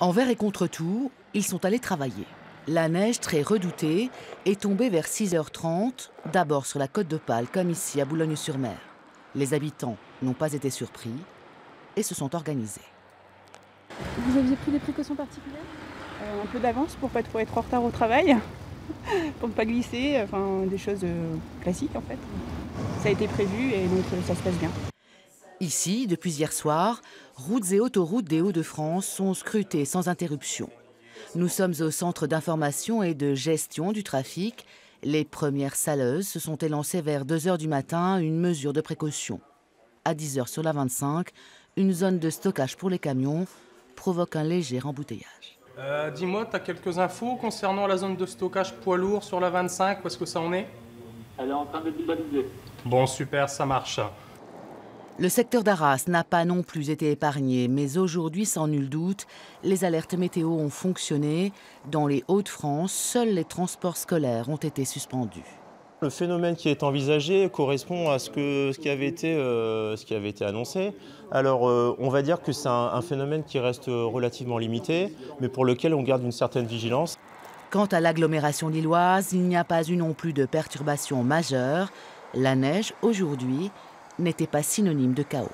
Envers et contre tout, ils sont allés travailler. La neige, très redoutée, est tombée vers 6h30, d'abord sur la côte d'Opale, comme ici à Boulogne-sur-Mer. Les habitants n'ont pas été surpris et se sont organisés. Vous aviez pris des précautions particulières? Un peu d'avance pour pas trop être en retard au travail, pour ne pas glisser, enfin des choses classiques en fait. Ça a été prévu et donc ça se passe bien. Ici, depuis hier soir, routes et autoroutes des Hauts-de-France sont scrutées sans interruption. Nous sommes au centre d'information et de gestion du trafic. Les premières saleuses se sont élancées vers 2h du matin, une mesure de précaution. À 10h sur la 25, une zone de stockage pour les camions provoque un léger embouteillage. Dis-moi, tu as quelques infos concernant la zone de stockage poids lourd sur la 25, où est-ce que ça en est? Elle est en train d'être balisée. Bon, super, ça marche. Le secteur d'Arras n'a pas non plus été épargné, mais aujourd'hui, sans nul doute, les alertes météo ont fonctionné. Dans les Hauts-de-France, seuls les transports scolaires ont été suspendus. Le phénomène qui est envisagé correspond à ce qui avait été annoncé. Alors, on va dire que c'est un phénomène qui reste relativement limité, mais pour lequel on garde une certaine vigilance. Quant à l'agglomération lilloise, il n'y a pas eu non plus de perturbations majeures. La neige, aujourd'hui, n'était pas synonyme de chaos.